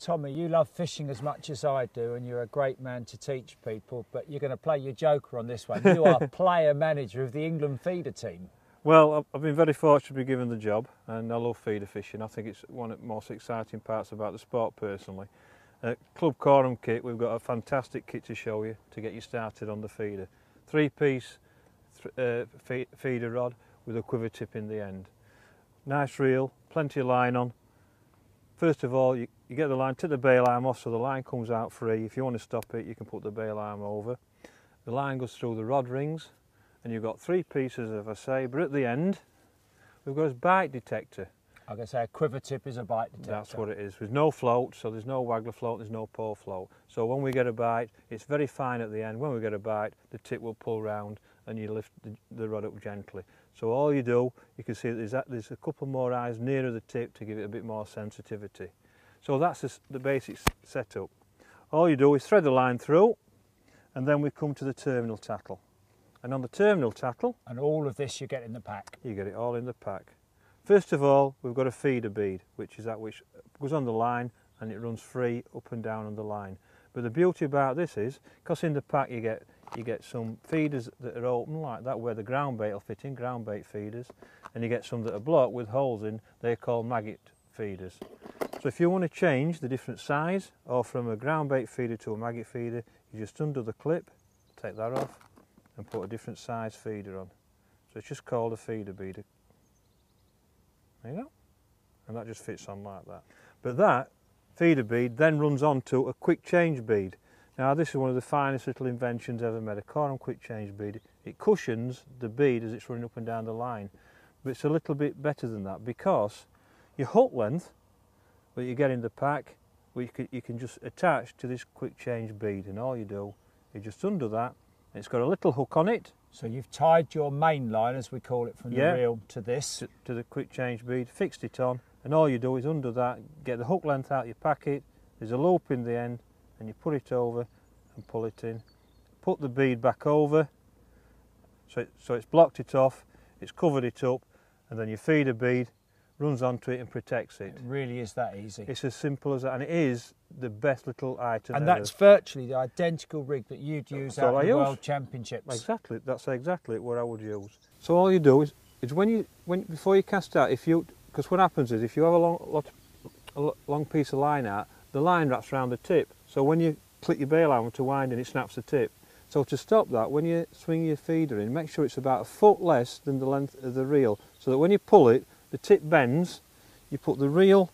Tommy, you love fishing as much as I do, and you're a great man to teach people, but you're going to play your joker on this one. You are player manager of the England feeder team. Well, I've been very fortunate to be given the job, and I love feeder fishing. I think it's one of the most exciting parts about the sport personally. At Club Korum kit, we've got a fantastic kit to show you to get you started on the feeder. Three-piece feeder rod with a quiver tip in the end. Nice reel, plenty of line on. First of all, you get the line, take the bail arm off so the line comes out free. If you want to stop it, you can put the bail arm over. The line goes through the rod rings, and you've got three pieces of a sabre. At the end, we've got a bite detector. I'm going to say a quiver tip is a bite detector. That's what it is. There's no float, so there's no waggler float, there's no pole float. So when we get a bite, it's very fine at the end. When we get a bite, the tip will pull round and you lift the rod up gently. So all you do, you can see there's a couple more eyes nearer the tip to give it a bit more sensitivity. So that's the basic setup. All you do is thread the line through, and then we come to the terminal tackle. And on the terminal tackle... And all of this you get in the pack? You get it all in the pack. First of all, we've got a feeder bead, which is that which goes on the line and it runs free up and down on the line. But the beauty about this is, because in the pack you get some feeders that are open like that, where the ground bait will fit in, ground bait feeders, and you get some that are blocked with holes in, they're called maggot feeders. So if you want to change the different size, or from a ground bait feeder to a maggot feeder, you just undo the clip, take that off, and put a different size feeder on. So it's just called a feeder bead. There you go. And that just fits on like that. But that feeder bead then runs on to a quick change bead. Now this is one of the finest little inventions ever made, a Korum quick change bead. It cushions the bead as it's running up and down the line. But it's a little bit better than that, because your hook length that you get in the pack, you can just attach to this quick change bead, and all you do is just undo that. It's got a little hook on it. So you've tied your main line, as we call it, from the reel to this. To the quick change bead, fixed it on, and all you do is undo that, get the hook length out your packet, there's a loop in the end, and you put it over and pull it in. Put the bead back over, so it's blocked it off, it's covered it up, and then your feeder bead runs onto it and protects it. It really is that easy. It's as simple as that, and it is the best little item and ever. That's virtually the identical rig that you'd use at the World Championships. Exactly, that's exactly what I would use. So all you do is before you cast out, because what happens is if you have a long piece of line out, the line wraps around the tip. So when you click your bail arm to wind in, it snaps the tip. So to stop that, when you swing your feeder in, make sure it's about a foot less than the length of the reel, so that when you pull it, the tip bends, you put the reel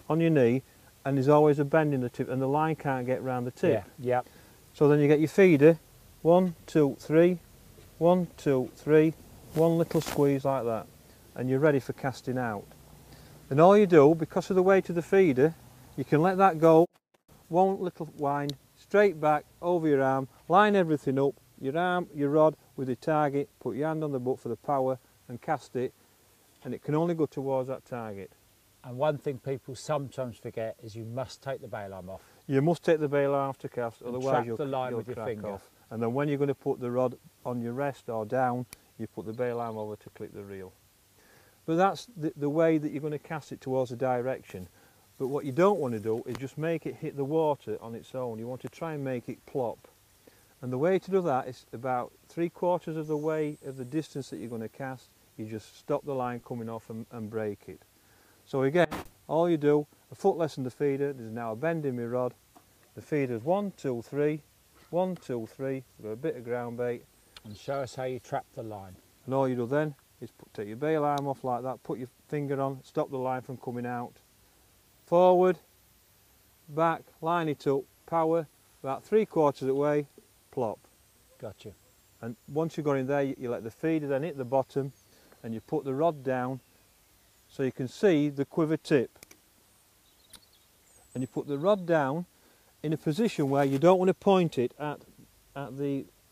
on your knee, and there's always a bend in the tip, and the line can't get round the tip. Yeah. So then you get your feeder, 1, 2, 3, 1, 2, 3, one little squeeze like that, and you're ready for casting out. And all you do, because of the weight of the feeder, you can let that go, one little wind, straight back, over your arm, line everything up, your arm, your rod with your target, put your hand on the butt for the power and cast it, and it can only go towards that target. And one thing people sometimes forget is you must take the bail arm off. You must take the bail arm off to cast, otherwise you'll the line with your finger off. And then when you're going to put the rod on your rest or down, you put the bail arm over to click the reel. But that's the way that you're going to cast it towards a direction. But what you don't want to do is just make it hit the water on its own. You want to try and make it plop. And the way to do that is about 3/4 of the way of the distance that you're going to cast. You just stop the line coming off and break it. So again, all you do, a foot less than the feeder, there's now a bend in my rod. The feeder's 1, 2, 3, 1, 2, 3, got a bit of ground bait. And show us how you trap the line. And all you do then is take your bail arm off like that, put your finger on, stop the line from coming out. Forward, back, line it up, power, about 3/4 of the way, plop. Gotcha. And once you've got in there, you let the feeder then hit the bottom, and you put the rod down so you can see the quiver tip. And you put the rod down in a position where you don't want to point it at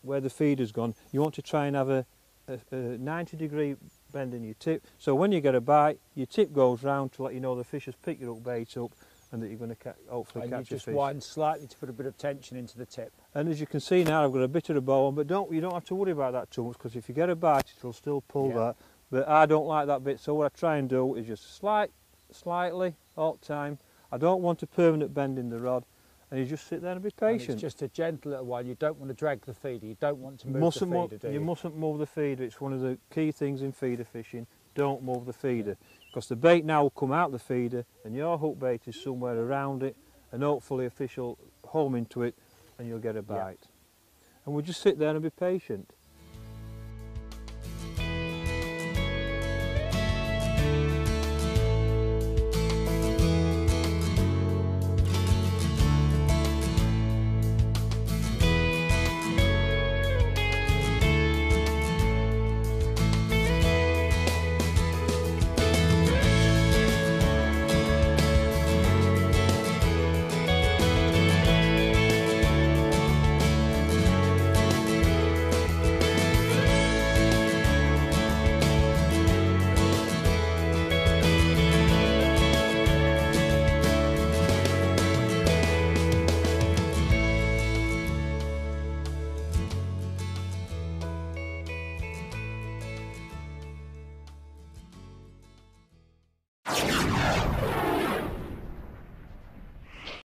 where the feeder's gone. You want to try and have a 90-degree bend in your tip. So when you get a bite, your tip goes round to let you know the fish has picked your hook bait up and that you're going to hopefully catch a fish. And you just wind slightly to put a bit of tension into the tip. And as you can see now, I've got a bit of a bow on, but you don't have to worry about that too much, because if you get a bite, it'll still pull that. But I don't like that bit, so what I try and do is just slightly all the time. I don't want a permanent bend in the rod, and you just sit there and be patient. And it's just a gentle little one. You don't want to drag the feeder. You don't want to move the feeder, do you? You mustn't move the feeder. It's one of the key things in feeder fishing. Don't move the feeder, because the bait now will come out the feeder, and your hook bait is somewhere around it, and hopefully a fish will home into it, and you'll get a bite. And we'll just sit there and be patient.